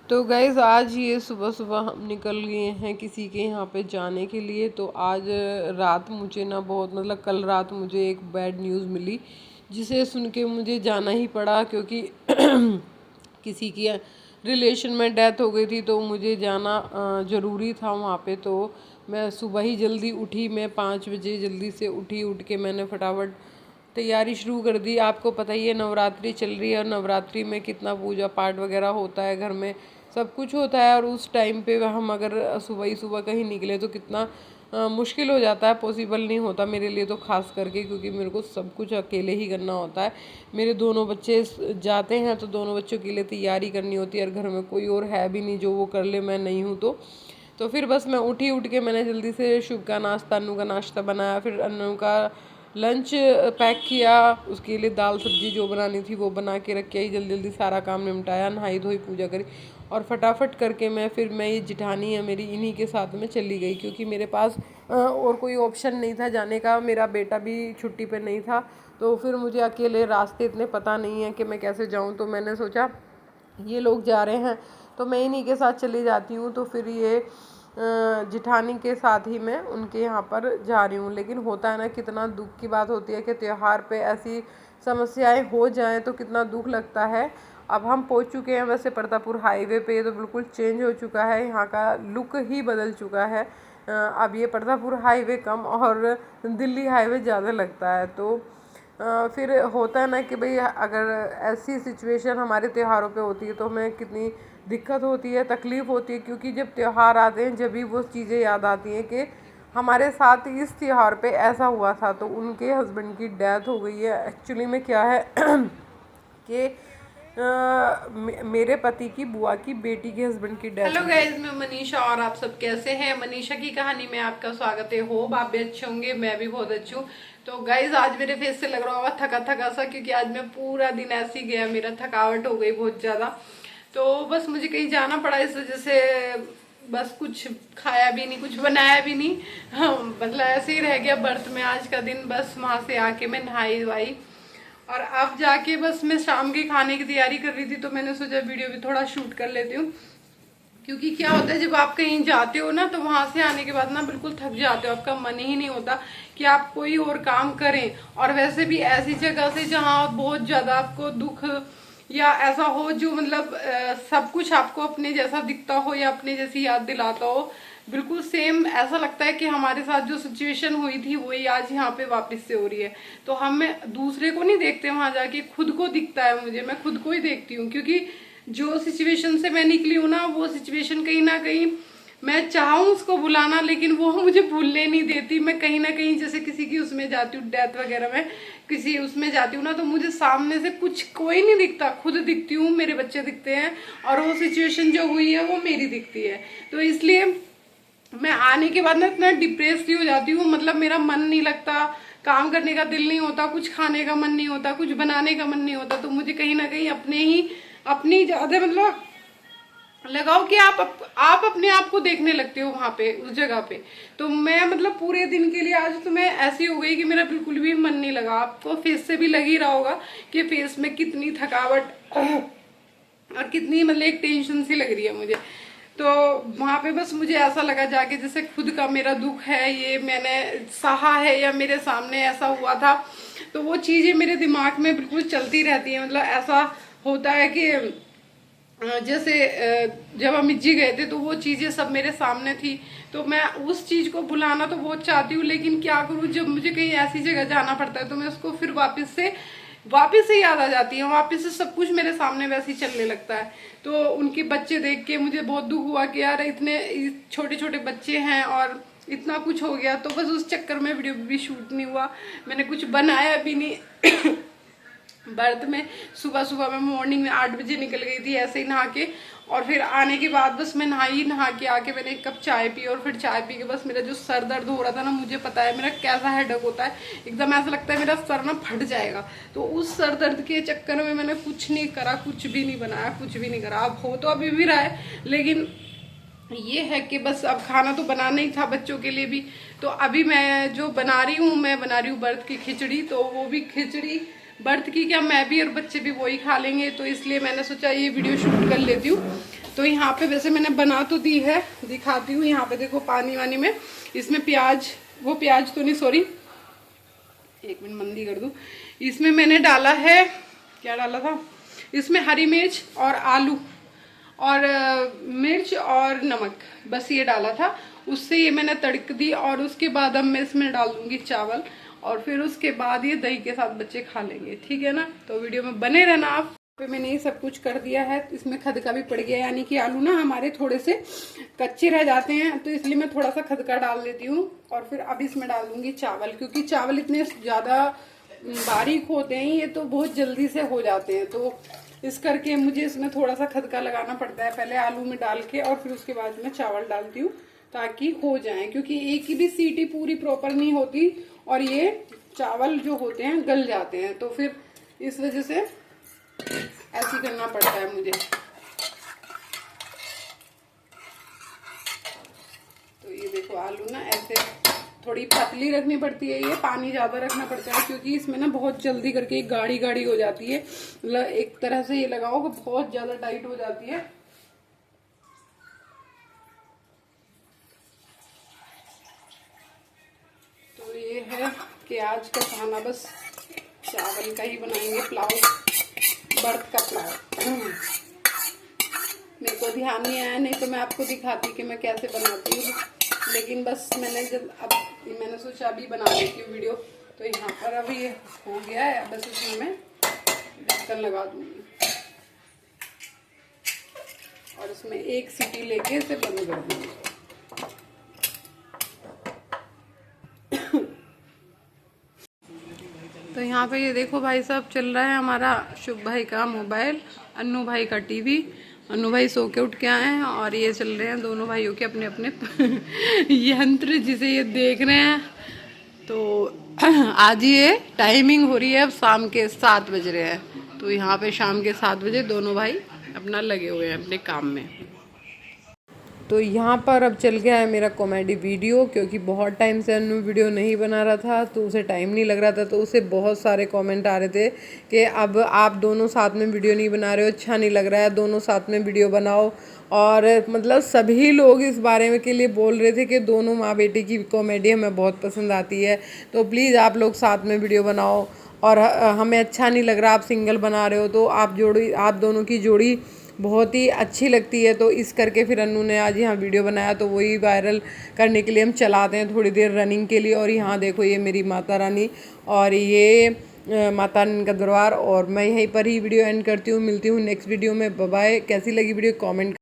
तो गाइज़ आज ये सुबह सुबह हम निकल गए हैं किसी के यहाँ पे जाने के लिए। तो आज रात मुझे ना बहुत मतलब कल रात मुझे एक बैड न्यूज़ मिली जिसे सुन के मुझे जाना ही पड़ा, क्योंकि किसी की रिलेशन में डेथ हो गई थी तो मुझे जाना ज़रूरी था वहाँ पे। तो मैं सुबह ही जल्दी उठी, मैं 5 बजे जल्दी से उठ के मैंने फटाफट तैयारी शुरू कर दी। आपको पता ही है नवरात्रि चल रही है और नवरात्रि में कितना पूजा पाठ वगैरह होता है, घर में सब कुछ होता है। और उस टाइम पे हम अगर सुबह ही सुबह कहीं निकले तो कितना मुश्किल हो जाता है, पॉसिबल नहीं होता मेरे लिए तो ख़ास करके, क्योंकि मेरे को सब कुछ अकेले ही करना होता है। मेरे दोनों बच्चे जाते हैं तो दोनों बच्चों के लिए तैयारी करनी होती है और घर में कोई और है भी नहीं जो वो कर ले, मैं नहीं हूँ तो फिर बस मैं उठ के मैंने जल्दी से शुभ का नाश्ता, अन्नू का नाश्ता बनाया, फिर अन्नू का लंच पैक किया, उसके लिए दाल सब्जी जो बनानी थी वो बना के रख के आई, जल्दी जल्दी सारा काम निपटाया, नहाई धोई पूजा करी और फटाफट करके मैं ये जिठानी है मेरी, इन्हीं के साथ में चली गई, क्योंकि मेरे पास और कोई ऑप्शन नहीं था जाने का। मेरा बेटा भी छुट्टी पे नहीं था तो फिर मुझे अकेले रास्ते इतने पता नहीं है कि मैं कैसे जाऊँ। तो मैंने सोचा ये लोग जा रहे हैं तो मैं इन्हीं के साथ चली जाती हूँ। तो फिर ये जिठानी के साथ ही मैं उनके यहाँ पर जा रही हूँ। लेकिन होता है ना, कितना दुख की बात होती है कि त्यौहार पे ऐसी समस्याएं हो जाएं तो कितना दुख लगता है। अब हम पहुँच चुके हैं वैसे परतापुर हाईवे पे, तो बिल्कुल चेंज हो चुका है, यहाँ का लुक ही बदल चुका है। अब ये परतापुर हाईवे कम और दिल्ली हाईवे ज़्यादा लगता है। तो फिर होता है ना कि भाई अगर ऐसी सिचुएशन हमारे त्योहारों पे होती है तो हमें कितनी दिक्कत होती है, तकलीफ़ होती है, क्योंकि जब त्यौहार आते हैं जब भी वो चीज़ें याद आती हैं कि हमारे साथ इस त्यौहार पे ऐसा हुआ था। तो उनके हस्बैंड की डेथ हो गई है। एक्चुअली में क्या है कि मेरे पति की बुआ की बेटी के हस्बैंड की डेथ। हेलो गाइस, मैं मनीषा और आप सब कैसे हैं। मनीषा की कहानी में आपका स्वागत है। होप आप भी अच्छे होंगे, मैं भी बहुत अच्छी हूँ। तो गाइस आज मेरे फेस से लग रहा होगा थका थका सा, क्योंकि आज मैं पूरा दिन ऐसे ही गया, मेरा थकावट हो गई बहुत ज़्यादा। तो बस मुझे कहीं जाना पड़ा, इस वजह से बस कुछ खाया भी नहीं, कुछ बनाया भी नहीं, मतलब ऐसे ही रह गया बर्त में आज का दिन। बस वहाँ से आके मैं नहाई धोई और अब जाके बस मैं शाम के खाने की तैयारी कर रही थी। तो मैंने सोचा वीडियो भी थोड़ा शूट कर लेती हूँ, क्योंकि क्या होता है जब आप कहीं जाते हो ना तो वहां से आने के बाद ना बिल्कुल थक जाते हो, आपका मन ही नहीं होता कि आप कोई और काम करें। और वैसे भी ऐसी जगह से जहाँ बहुत ज्यादा आपको दुख या ऐसा हो जो मतलब सब कुछ आपको अपने जैसा दिखता हो या अपने जैसी याद दिलाता हो, बिल्कुल सेम ऐसा लगता है कि हमारे साथ जो सिचुएशन हुई थी वही आज यहाँ पे वापस से हो रही है। तो हम दूसरे को नहीं देखते वहां जाके, खुद को दिखता है मुझे, मैं खुद को ही देखती हूँ, क्योंकि जो सिचुएशन से मैं निकली हूँ ना वो सिचुएशन कहीं ना कहीं मैं चाहूँ उसको भुलाना, लेकिन वो मुझे भूलने नहीं देती। मैं कहीं ना कहीं जैसे किसी की उसमें जाती हूँ, डेथ वगैरह में किसी उसमें जाती हूँ ना, तो मुझे सामने से कुछ कोई नहीं दिखता, खुद दिखती हूँ, मेरे बच्चे दिखते हैं और वो सिचुएशन जो हुई है वो मेरी दिखती है। तो इसलिए मैं आने के बाद ना इतना डिप्रेस हो जाती हूँ, मतलब मेरा मन नहीं लगता, काम करने का दिल नहीं होता, कुछ खाने का मन नहीं होता, कुछ बनाने का मन नहीं होता। तो मुझे कहीं ना कहीं अपनी ज्यादा मतलब लगाओ कि आप अपने आप को देखने लगते हो वहां पे उस जगह पे। तो मैं मतलब पूरे दिन के लिए आज तो मैं ऐसी हो गई कि मेरा बिल्कुल भी मन नहीं लगा। आपको फेस से भी लग ही रहा होगा कि फेस में कितनी थकावट और कितनी मतलब एक टेंशन सी लग रही है मुझे। तो वहां पे बस मुझे ऐसा लगा जाके जैसे खुद का मेरा दुख है ये मैंने सहा है या मेरे सामने ऐसा हुआ था। तो वो चीजें मेरे दिमाग में बिल्कुल चलती रहती है। मतलब ऐसा होता है कि जैसे जब अमित जी गए थे तो वो चीजें सब मेरे सामने थी, तो मैं उस चीज को भुलाना तो बहुत चाहती हूँ, लेकिन क्या करूँ, जब मुझे कहीं ऐसी जगह जाना पड़ता है तो मैं उसको फिर वापस से याद आ जाती है, वापस से सब कुछ मेरे सामने वैसे ही चलने लगता है। तो उनके बच्चे देख के मुझे बहुत दुख हुआ कि यार इतने छोटे छोटे बच्चे हैं और इतना कुछ हो गया। तो बस उस चक्कर में वीडियो भी शूट नहीं हुआ, मैंने कुछ बनाया भी नहीं। बर्थ में सुबह सुबह मैं मॉर्निंग में 8 बजे निकल गई थी ऐसे ही नहा के, और फिर आने के बाद बस मैं नहा के आके मैंने 1 कप चाय पी, और फिर चाय पी के बस मेरा जो सर दर्द हो रहा था ना, मुझे पता है मेरा कैसा हेडेक होता है, एकदम ऐसा लगता है मेरा सर ना फट जाएगा। तो उस सर दर्द के चक्कर में मैंने कुछ नहीं करा, कुछ भी नहीं बनाया, कुछ भी नहीं करा। अब हो तो अभी भी रहा है, लेकिन ये है कि बस अब खाना तो बनाना ही था बच्चों के लिए भी। तो अभी मैं जो बना रही हूँ बर्थ की खिचड़ी। तो वो भी खिचड़ी बर्थ की क्या, मैं भी और बच्चे भी वही खा लेंगे, तो इसलिए मैंने सोचा ये वीडियो शूट कर लेती हूँ। तो यहाँ पे वैसे मैंने बना तो दी है, दिखाती हूँ। यहाँ पे देखो पानी वानी में इसमें प्याज, वो प्याज तो नहीं, सॉरी, एक मिनट मंदी कर दूँ। इसमें मैंने डाला है, क्या डाला था इसमें, हरी मिर्च और आलू और मिर्च और नमक, बस ये डाला था। उससे ये मैंने तड़क दी और उसके बाद अब मैं इसमें डाल दूंगी चावल और फिर उसके बाद ये दही के साथ बच्चे खा लेंगे, ठीक है ना। तो वीडियो में बने रहना आप। पे मैंने ये सब कुछ कर दिया है। इसमें खदका भी पड़ गया, यानी कि आलू ना हमारे थोड़े से कच्चे रह जाते हैं, तो इसलिए मैं थोड़ा सा खदका डाल देती हूँ। और फिर अब इसमें डाल दूंगी चावल, क्योंकि चावल इतने ज़्यादा बारीक होते हैं, ये तो बहुत जल्दी से हो जाते हैं, तो इस करके मुझे इसमें थोड़ा सा खदका लगाना पड़ता है, पहले आलू में डाल के और फिर उसके बाद मैं चावल डालती हूँ ताकि हो जाए, क्योंकि एक की भी सीटी पूरी प्रॉपर नहीं होती और ये चावल जो होते हैं गल जाते हैं, तो फिर इस वजह से ऐसे करना पड़ता है मुझे। तो ये देखो आलू ना ऐसे थोड़ी पतली रखनी पड़ती है, ये पानी ज्यादा रखना पड़ता है, क्योंकि इसमें ना बहुत जल्दी करके गाढ़ी गाढ़ी हो जाती है। मतलब एक तरह से ये लगाओ कि बहुत ज्यादा टाइट हो जाती है। तो ये है कि आज का खाना बस चावल का ही बनाएंगे, पुलाव, बर्थ का पुलाव। मेरे को ध्यान नहीं आया, नहीं तो मैं आपको दिखाती कि मैं कैसे बनाती हूँ, लेकिन बस मैंने मैंने सोचा अभी बना लेती हूँ वीडियो। तो यहाँ पर अभी ये हो गया है, बस इसमें मैं ढक्कन लगा दूंगी और इसमें एक सीटी लेके इसे बंद कर दूंगी। तो यहाँ पे ये देखो भाई साहब, चल रहा है हमारा शुभ भाई का मोबाइल, अन्नू भाई का टीवी। अन्नू भाई सो के उठ के आए हैं और ये चल रहे हैं दोनों भाइयों के अपने अपने यंत्र, जिसे ये देख रहे हैं। तो आज ये टाइमिंग हो रही है, अब शाम के 7 बज रहे हैं, तो यहाँ पे शाम के 7 बजे दोनों भाई अपना लगे हुए हैं अपने काम में। तो यहाँ पर अब चल गया है मेरा कॉमेडी वीडियो, क्योंकि बहुत टाइम से अन्नू वीडियो नहीं बना रहा था, तो उसे टाइम नहीं लग रहा था, तो उसे बहुत सारे कमेंट आ रहे थे कि अब आप दोनों साथ में वीडियो नहीं बना रहे हो, अच्छा नहीं लग रहा है, दोनों साथ में वीडियो बनाओ। और मतलब सभी लोग इस बारे में के लिए बोल रहे थे कि दोनों माँ बेटी की कॉमेडी हमें बहुत पसंद आती है, तो प्लीज़ आप लोग साथ में वीडियो बनाओ। और हमें अच्छा नहीं लग रहा आप सिंगल बना रहे हो, तो आप दोनों की जोड़ी बहुत ही अच्छी लगती है। तो इस करके फिर अन्नू ने आज यहाँ वीडियो बनाया, तो वही वायरल करने के लिए हम चलाते हैं थोड़ी देर रनिंग के लिए। और यहाँ देखो ये मेरी माता रानी और ये माता रानी का दरबार। और मैं यहीं पर ही वीडियो एंड करती हूँ, मिलती हूँ नेक्स्ट वीडियो में। Bye bye. कैसी लगी वीडियो कमेंट